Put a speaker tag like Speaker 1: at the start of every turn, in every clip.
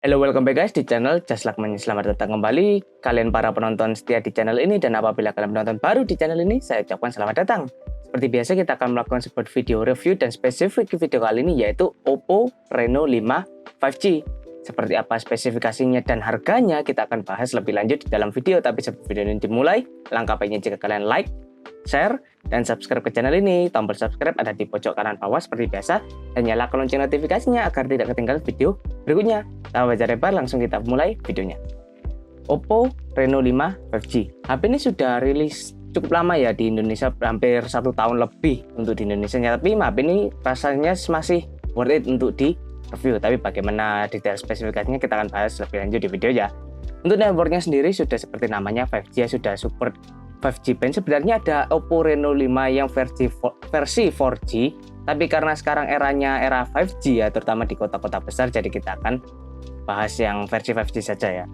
Speaker 1: Hello, welcome back guys di channel Just Lakman. Selamat datang kembali kalian para penonton setia di channel ini, dan apabila kalian penonton baru di channel ini, saya ucapkan selamat datang. Seperti biasa kita akan melakukan sebuah video review, dan spesifik video kali ini yaitu Oppo Reno 5 5G. Seperti apa spesifikasinya dan harganya kita akan bahas lebih lanjut di dalam video. Tapi sebelum video ini dimulai, langkah baiknya jika kalian like, share, dan subscribe ke channel ini. Tombol subscribe ada di pojok kanan bawah seperti biasa, dan nyalakan lonceng notifikasinya agar tidak ketinggalan video berikutnya. Tanpa baca lebar, langsung kita mulai videonya. Oppo Reno 5 5G. HP ini sudah rilis cukup lama ya di Indonesia, hampir 1 tahun lebih untuk di Indonesia. Tapi HP ini rasanya masih worth it untuk di review. Tapi bagaimana detail spesifikasinya kita akan bahas lebih lanjut di video ya. Untuk networknya sendiri sudah seperti namanya 5G ya, sudah support 5G band. Sebenarnya ada Oppo Reno 5 yang versi 4G, tapi karena sekarang eranya era 5G ya, terutama di kota-kota besar, jadi kita akan bahas yang versi 5G saja ya.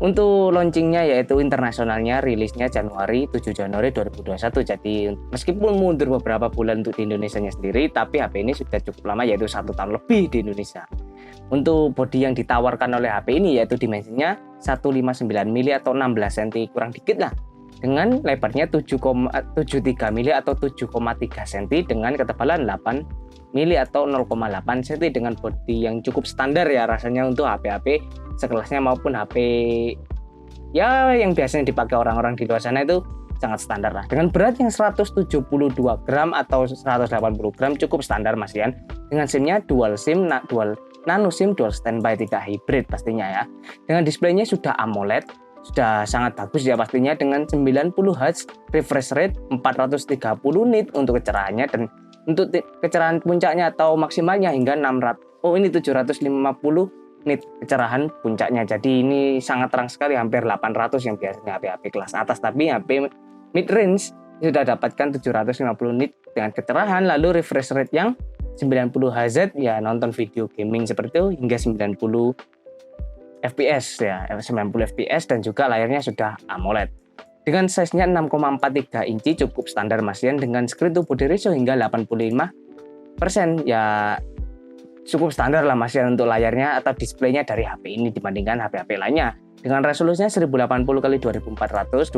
Speaker 1: Untuk launchingnya yaitu internasionalnya rilisnya7 Januari 2021. Jadi meskipun mundur beberapa bulan untuk di Indonesia sendiri, tapi HP ini sudah cukup lama, yaitu 1 tahun lebih di Indonesia. Untuk bodi yang ditawarkan oleh HP ini yaitu dimensinya 159 mili atau 16 cm kurang dikit lah, dengan lebarnya 7,73 mili atau 7,3 cm, dengan ketebalan 8 mili atau 0,8 cm, dengan bodi yang cukup standar ya rasanya untuk HP-HP sekelasnya maupun HP ya yang biasanya dipakai orang-orang di luar sana, itu sangat standar lah. Dengan berat yang 172 gram atau 180 gram cukup standar Mas Ian. Dengan SIM-nya dual SIM, dual nano SIM, dual standby, tidak hybrid pastinya ya. Dengan displaynya sudah AMOLED, sudah sangat bagus ya pastinya, dengan 90 Hz, refresh rate 430 nit untuk kecerahannya, dan untuk kecerahan puncaknya atau maksimalnya hingga 750 nit kecerahan puncaknya. Jadi ini sangat terang sekali, hampir 800 yang biasanya HP-HP kelas atas. Tapi HP mid range sudah dapatkan 750 nit dengan kecerahan, lalu refresh rate yang 90 Hz ya, nonton video gaming seperti itu hingga 90 fps ya, 90 fps, dan juga layarnya sudah AMOLED. Dengan size-nya 6,43 inci cukup standar Mas Ian, dengan screen to body ratio hingga 85% ya, cukup standar lah Mas Ian untuk layarnya atau displaynya dari HP ini dibandingkan HP-HP lainnya. Dengan resolusinya 1080x2400,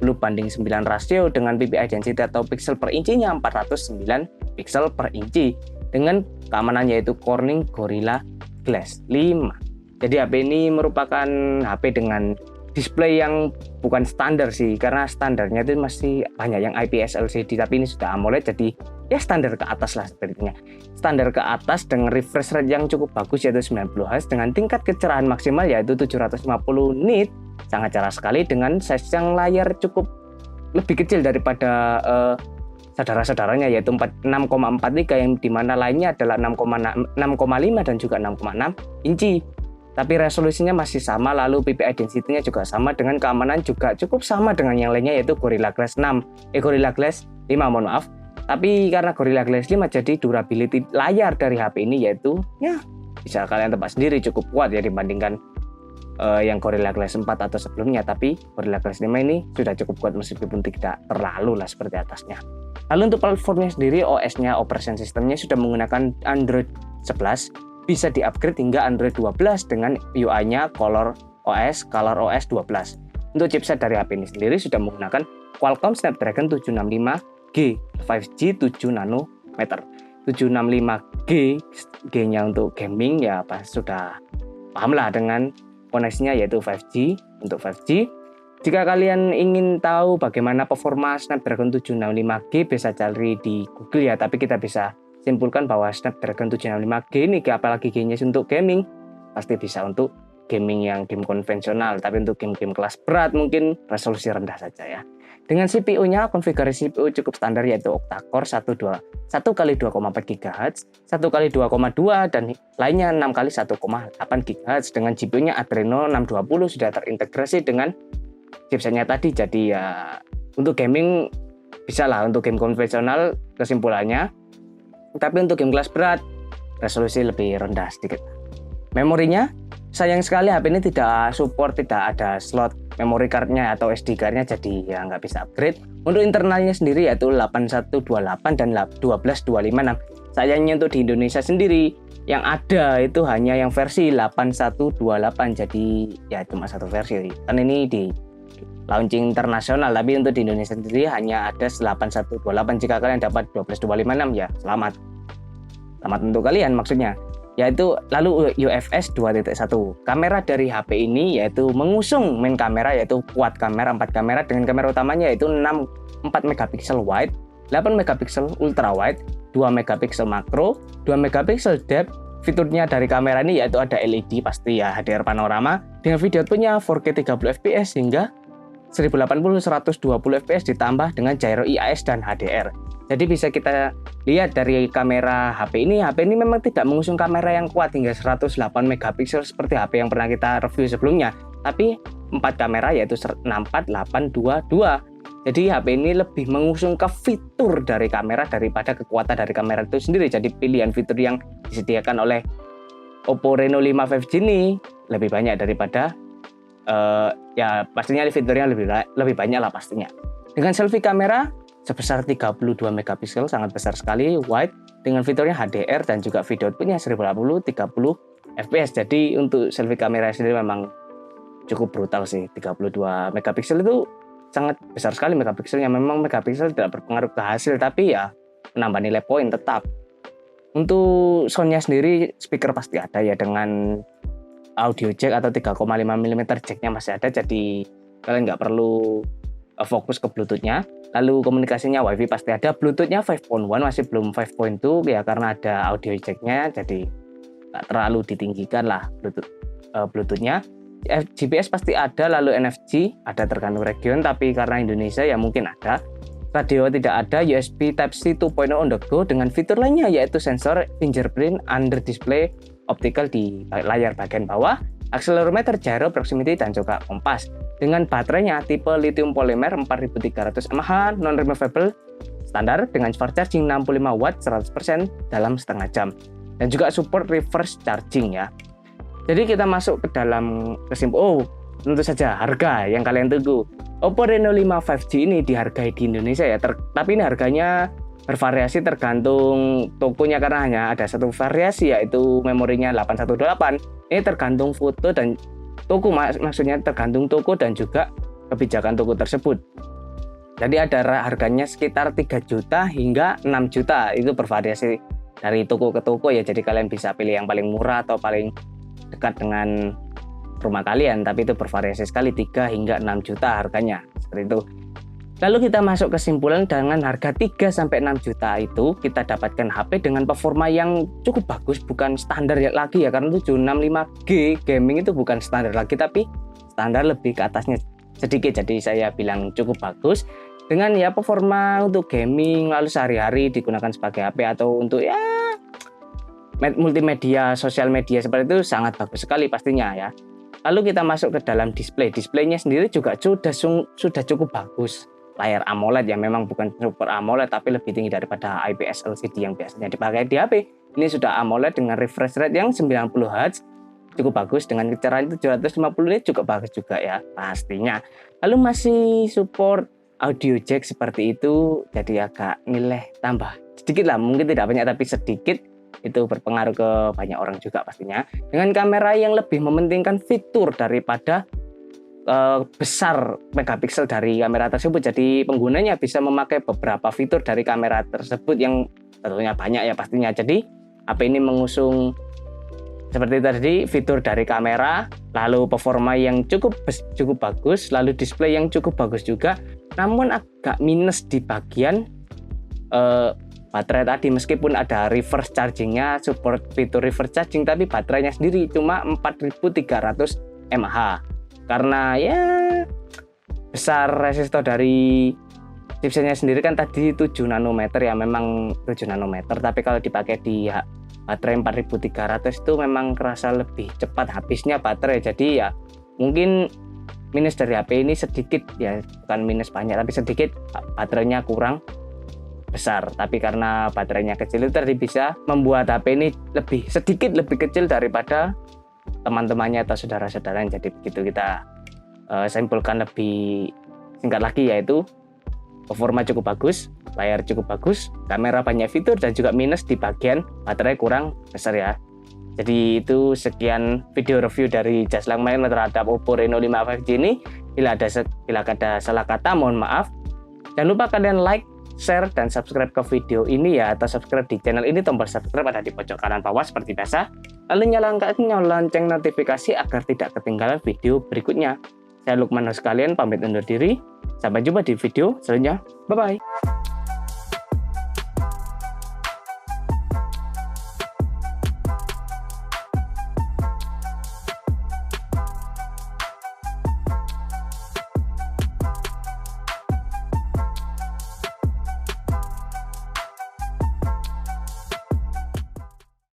Speaker 1: 20:9 rasio, dengan PPI density atau pixel per incinya 409 pixel per inci, dengan keamanan yaitu Corning Gorilla Glass 5. Jadi HP ini merupakan HP dengan display yang bukan standar sih, karena standarnya itu masih banyak yang IPS LCD, tapi ini sudah AMOLED, jadi ya standar ke atas lah sepertinya. Standar ke atas dengan refresh rate yang cukup bagus yaitu 90 Hz, dengan tingkat kecerahan maksimal yaitu 750 nit, sangat cerah sekali, dengan size yang layar cukup lebih kecil daripada saudara-saudaranya yaitu 6,43, yang dimana lainnya adalah 6,5 dan juga 6,6 inci. Tapi resolusinya masih sama, lalu PPI density-nya juga sama, dengan keamanan juga cukup sama dengan yang lainnya yaitu Gorilla Glass 5, mohon maaf. Tapi karena Gorilla Glass 5, jadi durability layar dari HP ini yaitu ya bisa kalian tebak sendiri cukup kuat ya dibandingkan yang Gorilla Glass 4 atau sebelumnya. Tapi Gorilla Glass 5 ini sudah cukup kuat meskipun tidak terlalu lah seperti atasnya. Lalu untuk platformnya sendiri, OS-nya, operation systemnya sudah menggunakan Android 11, bisa di-upgrade hingga Android 12 dengan UI-nya Color OS 12. Untuk chipset dari HP ini sendiri sudah menggunakan Qualcomm Snapdragon 765G 5G 7 nanometer. 765G, G-nya untuk gaming ya, sudah paham lah dengan koneksinya yaitu 5G untuk 5G. Jika kalian ingin tahu bagaimana performa Snapdragon 765G, bisa cari di Google ya, tapi kita bisa simpulkan bahwa Snapdragon 765G ini, apalagi G-nya untuk gaming, pasti bisa untuk gaming yang game konvensional, tapi untuk game-game kelas berat mungkin resolusi rendah saja ya. Dengan CPU-nya, konfigurasi CPU cukup standar yaitu octa-core 1x2,4 GHz, 1x2,2, dan lainnya 6x1,8 GHz. Dengan GPU-nya Adreno 620 sudah terintegrasi dengan chipsetnya tadi. Jadi ya untuk gaming bisa lah, untuk game konvensional kesimpulannya. Tapi untuk game kelas berat resolusi lebih rendah sedikit. Memorinya, sayang sekali HP ini tidak support, tidak ada slot memory cardnya atau SD cardnya, jadi ya nggak bisa upgrade. Untuk internalnya sendiri yaitu 8128 dan 12256. Sayangnya untuk di Indonesia sendiri yang ada itu hanya yang versi 8128, jadi ya cuma satu versi. Kan ini di launching internasional, tapi untuk di Indonesia sendiri hanya ada 8128. Jika kalian dapat 12256 ya selamat untuk kalian maksudnya. Yaitu lalu UFS 2.1. Kamera dari HP ini yaitu mengusung main kamera yaitu quad kamera 4 kamera dengan kamera utamanya yaitu 4 megapiksel wide, 8 megapiksel ultra wide, 2 megapiksel makro, 2 megapiksel depth. Fiturnya dari kamera ini yaitu ada LED pasti ya, HDR panorama dengan video outputnya 4K 30 fps hingga 1080 120 fps ditambah dengan gyro IIS dan HDR. Jadi bisa kita lihat dari kamera HP ini memang tidak mengusung kamera yang kuat hingga 108 megapiksel seperti HP yang pernah kita review sebelumnya, tapi 4 kamera yaitu 64822. Jadi HP ini lebih mengusung ke fitur dari kamera daripada kekuatan dari kamera itu sendiri. Jadi pilihan fitur yang disediakan oleh Oppo Reno 5 5G ini lebih banyak daripada ya pastinya fiturnya lebih banyak lah pastinya. Dengan selfie kamera sebesar 32 megapiksel sangat besar sekali, wide dengan fiturnya HDR dan juga video outputnya 1080 30 fps. Jadi untuk selfie kamera sendiri memang cukup brutal sih. 32 megapiksel itu sangat besar sekali megapikselnya. Memang megapiksel tidak berpengaruh ke hasil, tapi ya menambah nilai poin tetap. Untuk soundnya sendiri speaker pasti ada ya dengan audio jack atau 3,5 mm jacknya masih ada, jadi kalian nggak perlu fokus ke Bluetooth-nya. Lalu komunikasinya WiFi pasti ada, Bluetooth-nya 5.1 masih belum 5.2 ya karena ada audio jack-nya, jadi nggak terlalu ditinggikan lah Bluetooth-nya. GPS pasti ada, lalu NFC ada tergantung region, tapi karena Indonesia ya mungkin ada. Radio tidak ada, USB Type-C 2.0 on the go dengan fitur lainnya yaitu sensor fingerprint under display optical di layar bagian bawah, akselerometer, gyro, proximity, dan juga kompas. Dengan baterainya tipe lithium polymer 4300 mAh non-removable standar dengan fast charging 65 watt 100% dalam setengah jam. Dan juga support reverse charging ya. Jadi kita masuk ke dalam kesimpulan. Tentu saja harga yang kalian tunggu. Oppo Reno 5 5G ini dihargai di Indonesia ya, tapi ini harganya bervariasi tergantung tokonya karena hanya ada satu variasi yaitu memorinya 818. Ini tergantung foto dan toko, maksudnya tergantung toko dan juga kebijakan toko tersebut. Jadi ada harganya sekitar 3 juta hingga 6 juta, itu bervariasi dari toko ke toko ya. Jadi kalian bisa pilih yang paling murah atau paling dekat dengan rumah kalian, tapi itu bervariasi sekali 3 hingga 6 juta harganya seperti itu. Lalu kita masuk kesimpulan, dengan harga 3-6 juta itu kita dapatkan HP dengan performa yang cukup bagus, bukan standar lagi ya, karena 765G gaming itu bukan standar lagi tapi standar lebih ke atasnya sedikit. Jadi saya bilang cukup bagus dengan ya performa untuk gaming lalu sehari-hari digunakan sebagai HP atau untuk ya multimedia, sosial media seperti itu sangat bagus sekali pastinya ya. Lalu kita masuk ke dalam displaynya sendiri juga sudah cukup bagus. Layar AMOLED ya, memang bukan Super AMOLED tapi lebih tinggi daripada IPS LCD yang biasanya dipakai di HP. Ini sudah AMOLED dengan refresh rate yang 90 Hz, cukup bagus, dengan kecerahan 750 nit cukup bagus juga ya pastinya. Lalu masih support audio jack seperti itu, jadi agak nilai tambah sedikit lah, mungkin tidak banyak tapi sedikit, itu berpengaruh ke banyak orang juga pastinya. Dengan kamera yang lebih mementingkan fitur daripada besar megapiksel dari kamera tersebut, jadi penggunanya bisa memakai beberapa fitur dari kamera tersebut yang tentunya banyak ya pastinya. Jadi HP ini mengusung seperti tadi fitur dari kamera, lalu performa yang cukup bagus, lalu display yang cukup bagus juga, namun agak minus di bagian baterai tadi. Meskipun ada reverse chargingnya, support fitur reverse charging, tapi baterainya sendiri cuma 4300 mAh. Karena ya besar resistor dari chipsetnya sendiri kan tadi 7 nanometer ya, memang 7 nanometer, tapi kalau dipakai di baterai 4300 itu memang kerasa lebih cepat habisnya baterai. Jadi ya mungkin minus dari HP ini sedikit ya, bukan minus banyak tapi sedikit, baterainya kurang besar. Tapi karena baterainya kecil itu tadi bisa membuat HP ini sedikit lebih kecil daripada teman-temannya atau saudara-saudaranya. Jadi begitu kita simpulkan lebih singkat lagi, yaitu performa cukup bagus, layar cukup bagus, kamera banyak fitur, dan juga minus di bagian baterai kurang besar ya. Jadi itu sekian video review dari Just Like Mine terhadap Oppo Reno 5 5G ini. Bila ada salah kata mohon maaf. Jangan lupa kalian like, share, dan subscribe ke video ini ya, atau subscribe di channel ini. Tombol subscribe ada di pojok kanan bawah seperti biasa. Lalu nyalakan lonceng notifikasi agar tidak ketinggalan video berikutnya. Saya Lukman host kalian pamit undur diri. Sampai jumpa di video selanjutnya. Bye-bye.